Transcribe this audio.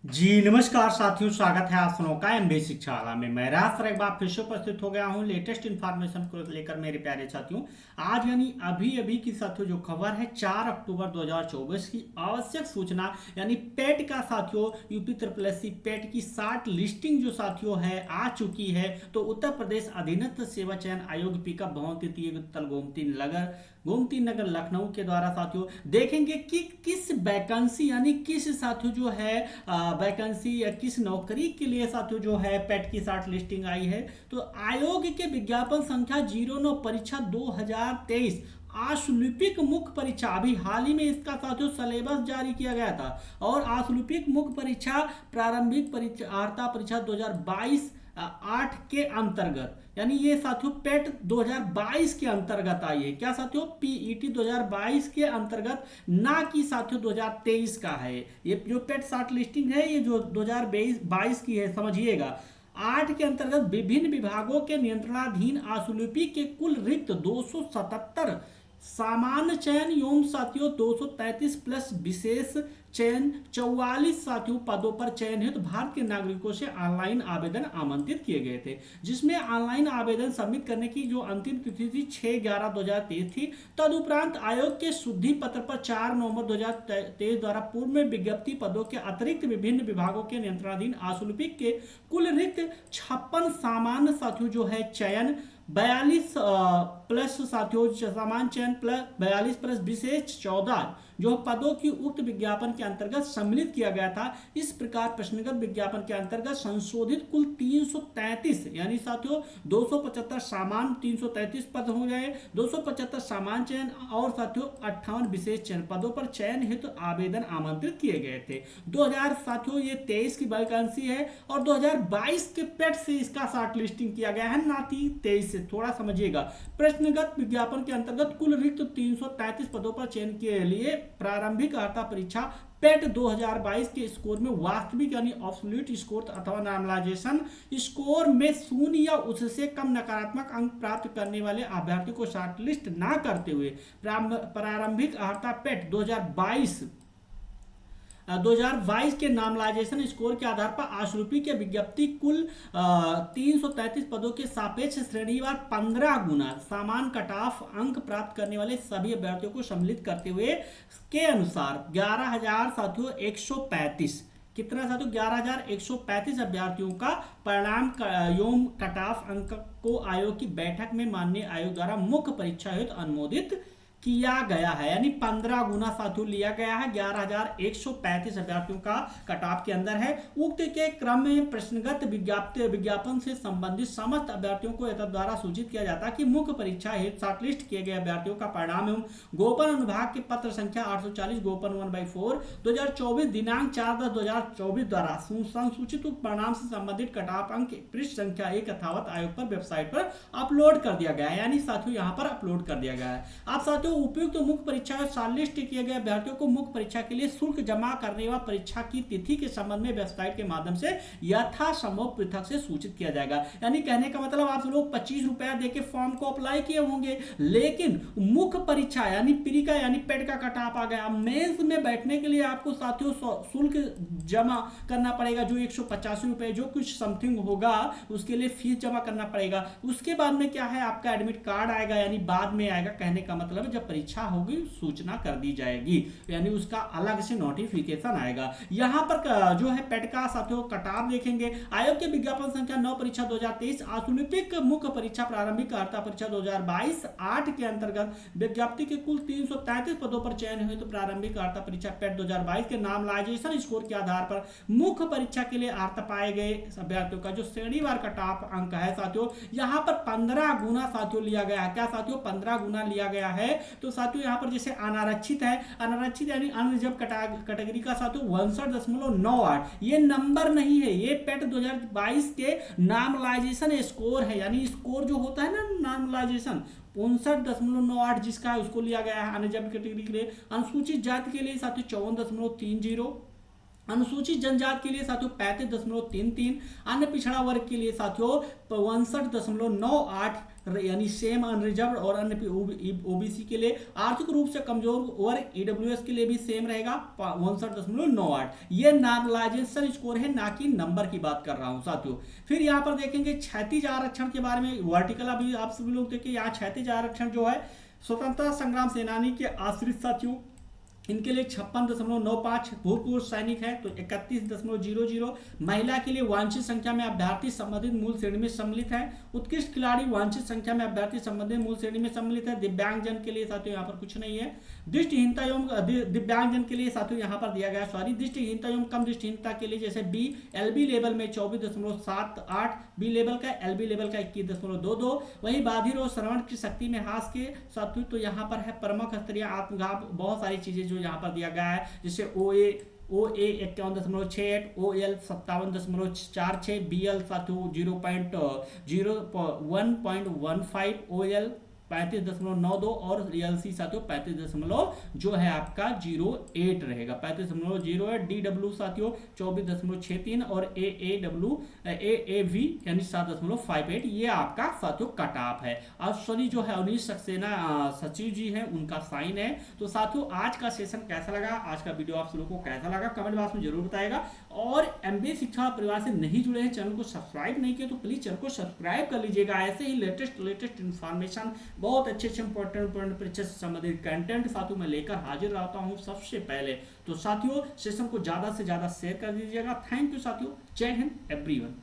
जी नमस्कार साथियों, स्वागत है आप सुनो का एमबी शिक्षाशाला में। मैं राज सर एक बार फिर से उपस्थित हो गया हूं लेटेस्ट इन्फॉर्मेशन को लेकर मेरे प्यारे साथियों। आज यानी अभी अभी की साथियों जो खबर है 4 अक्टूबर 2024 की आवश्यक सूचना यानी पेट का साथियों यूपी ट्रिपल एससी पेट की 60 लिस्टिंग जो साथियों है आ चुकी है। तो उत्तर प्रदेश अधीनस्थ सेवा चयन आयोग पिकअप भवन तृतीय वित्तल गोमती नगर लखनऊ के द्वारा साथियों देखेंगे कि किस वैकेंसी यानी किस साथियों जो है वैकेंसी या किस नौकरी के लिए साथियों जो है पेट की 60 लिस्टिंग आई है। तो आयोग के विज्ञापन संख्या 09 परीक्षा 2023 आशुलिपिक मुख्य परीक्षा अभी हाल ही में इसका साथियों सिलेबस जारी किया गया था। और आशुलिपिक मुख्य परीक्षा प्रारंभिक परीक्षा अर्हता परीक्षा 2022 8 के अंतर्गत यानी ये साथियों पेट 2022 के अंतर्गत आई है। क्या साथियों पीईटी 2022 के अंतर्गत, ना कि साथियों 2023 का है। ये जो पेट 60 लिस्टिंग है ये जो 2022 की है, समझिएगा। 8 के अंतर्गत विभिन्न विभागों के नियंत्रणाधीन आशुलिपिक के कुल रिक्त 277 सामान्य चयन एवं साथियों 233 प्लस विशेष चयन 44 साथियों पदों पर चयन हेतु भारत के नागरिकों से ऑनलाइन आवेदन आमंत्रित किए गए थे, जिसमें ऑनलाइन आवेदन सबमिट करने की जो अंतिम तिथि थी 6/11/2023 थी। तदुपरांत आयोग के शुद्धि पत्र पर 4 नवंबर 2023 द्वारा पूर्व में विज्ञप्ति पदों के अतिरिक्त विभिन्न विभागों के नियंत्रणाधीन आशुलिपिक के कुल रिक्त 56 सामान्य साथियों जो है चयन 42 प्लस साथियों सामान्य चयन प्लस 42 प्लस विशेष 14 जो पदों की उक्त विज्ञापन के अंतर्गत सम्मिलित किया गया था। इस प्रकार प्रश्नगत विज्ञापन के अंतर्गत संशोधित कुल 333 यानी साथियों 275 सामान्य 333 पद हो गए, 275 सामान्य चयन और साथियों 58 विशेष चयन पदों पर चयन हेतु आवेदन आमंत्रित किए गए थे। 2000 साथियों ये 23 की वैकेंसी है और 2022 के पेट से इसका शॉर्ट लिस्टिंग किया गया है, ना कि 23 से। थोड़ा समझिएगा। प्रश्नगत विज्ञापन के अंतर्गत कुल रिक्त 333 पदों पर चयन के लिए प्रारंभिक अर्हता परीक्षा पेट 2022 के स्कोर में वास्तविक यानी ऑब्सोल्यूट स्कोर अथवा नॉर्मलाइजेशन स्कोर में 0 या उससे कम नकारात्मक अंक प्राप्त करने वाले अभ्यर्थियों को शॉर्टलिस्ट ना करते हुए प्रारंभिक अर्हता पेट 2022 के नॉर्मलाइजेशन स्कोर के आधार पर आशुलिपि के विज्ञप्ति कुल 333 पदों के सापेक्ष श्रेणीवार 15 गुना समान कट ऑफ अंक प्राप्त करने वाले सभी अभ्यर्थियों को सम्मिलित करते हुए के अनुसार 11,000 साथियों 135 कितना साथियों 11,135 अभ्यर्थियों का परिणाम एवं कट ऑफ अंक को आयोग की बैठक में माननीय आयोग द्वारा मुख्य परीक्षा हेतु अनुमोदित किया गया है। यानी 15 गुना साथियों लिया गया है। 11,135 अभ्यर्थियों का कट ऑफ के अंदर है। उक्त के क्रम में प्रश्नगत विज्ञापन से संबंधित समस्त अभ्यर्थियों को एतद द्वारा सूचित किया जाता है कि मुख्य परीक्षा हेतु शॉर्टलिस्ट किए गए अभ्यर्थियों का परिणाम एवं गोपन अनुभाग के पत्र संख्या 840 गोपन 1/4 2024 दिनांक 4/10/2024 द्वारा संसूचित परिणाम से संबंधित कट ऑफ अंक पृष्ठ संख्या 1 यथावत आयोग पर वेबसाइट पर अपलोड कर दिया गया है। यानी साथियों यहाँ पर अपलोड कर दिया गया है। आप साथियों उपयुक्त मुख्य परीक्षा में शॉर्टलिस्ट किए गए अभ्यर्थियों को मुख्य परीक्षा के लिए शुल्क जमा करने व परीक्षा की तिथि के संबंध में वेबसाइट के माध्यम से यथासंभव पृथक से सूचित किया जाएगा। यानी कहने का मतलब आप लोग 25 रुपया देके फॉर्म को अप्लाई किए होंगे, लेकिन मुख्य परीक्षा यानी प्री का यानी पेट का कट ऑफ आ गया। मेंस में बैठने के लिए आपको साथियों शुल्क जमा करना पड़ेगा जो 185 रुपए जो कुछ समथिंग होगा, उसके लिए फीस जमा करना पड़ेगा। उसके बाद में क्या है आपका एडमिट कार्ड आएगा, यानी बाद में आएगा। कहने का मतलब जब परीक्षा होगी सूचना कर दी जाएगी, यानी उसका अलग से नोटिफिकेशन आएगा। यहां पर जो है पेट का साथियों कट ऑफ देखेंगे। आयोग के विज्ञापन संख्या 9 परीक्षा 2023 आशुलिपिक मुख्य परीक्षा प्रारंभिक अर्हता परीक्षा 2022 8 के अंतर्गत विज्ञप्ति के कुल 333 पदों पर चयन हुए। तो प्रारंभिक अर्हता परीक्षा पेट 2022 के नॉर्मलाइजेशन स्कोर के आधार पर मुख्य परीक्षा के लिए अर्हता पाए गए अभ्यर्थियों का जो श्रेणीवार कट ऑफ अंक है साथियों यहाँ पर 15 गुना साथियों लिया गया है। क्या साथियों 15 गुना लिया गया है। तो साथियों यहाँ पर जैसे अनारक्षित है, अनारक्षित यानी अनरिजर्व कैटेगरी का साथियों 62.98 ये नंबर नहीं है, ये पेट 2022 के नॉर्मलाइजेशन स्कोर है। यानी स्कोर जो होता है ना नॉर्मलाइजेशन 59.98 जिसका है उसको लिया गया है अनरिजर्व कैटेगरी के लिए। अनुसूचित जाति के लिए साथियों 54.30 अनुसूचित जनजाति के लिए साथियों 35.33, अन्य पिछड़ा वर्ग के लिए साथियों 62.98, यानी सेम अनरिजर्व, और अन्य ओबीसी के लिए आर्थिक रूप से कमजोर वर्ग ईडब्ल्यूएस के लिए भी सेम रहेगा 62.98। ये नॉर्मलाइजेशन स्कोर है, ना कि नंबर की बात कर रहा हूं साथियों। फिर यहाँ पर देखेंगे क्षैतिज आरक्षण के बारे में, वर्टिकल अभी आप सभी लोग देखिए, यहाँ क्षैतिज आरक्षण जो है स्वतंत्रता संग्राम सेनानी के आश्रित साथियों, इनके लिए 56.95, भूतपूर्व सैनिक है तो 31.00, महिला के लिए वांछित संख्या में अभ्यर्थी संबंधित मूल श्रेणी में सम्मिलित है, उत्कृष्ट खिलाड़ी वांछित संख्या में अभ्यर्थी संबंधित मूल श्रेणी में सम्मिलित है, दिव्यांगजन के लिए साथियों यहाँ पर कुछ नहीं है, दृष्टिहीनता एवं दिव्यांगजन के लिए साथियों यहाँ पर दिया गया, सॉरी, दृष्टिहीनता एवं कम दृष्टिहीनता के लिए जैसे बी एलबी लेवल में 24.78, बी लेवल का, एलबी लेवल का 21.22, वही बाधिर और श्रवण की शक्ति में हास के साथियों तो यहाँ पर है प्रमुख स्तरीय आत्मघात, बहुत सारी चीजें जो यहाँ पर दिया गया है, जैसे ओ ए 51.68, OL 57.46, BL साथियों 0.01.15, OL 35.92 और ELC साथियों 35 जो है आपका 08 रहेगा, 35.08, DW साथियों 24.63 और AAV यानी 7.58, ये आपका साथियों कट ऑफ है। अश्वनी जो है अवनीश सक्सेना सचिव जी हैं, उनका साइन है। तो साथियों आज का सेशन कैसा लगा, आज का वीडियो आप लोगों को कैसा लगा कमेंट बॉक्स में जरूर बताएगा, और MBA शिक्षा परिवार से नहीं जुड़े हैं, चैनल को सब्सक्राइब नहीं किया तो प्लीज चैनल को सब्सक्राइब कर लीजिएगा। ऐसे ही लेटेस्ट इन्फॉर्मेशन, बहुत अच्छे इंपॉर्टेंट परीक्षा से संबंधित कंटेंट साथियों मैं लेकर हाजिर रहता हूं सबसे पहले। तो साथियों सेशन को ज्यादा से ज्यादा शेयर कर दीजिएगा। थैंक यू साथियों, जय हिंद एवरीवन।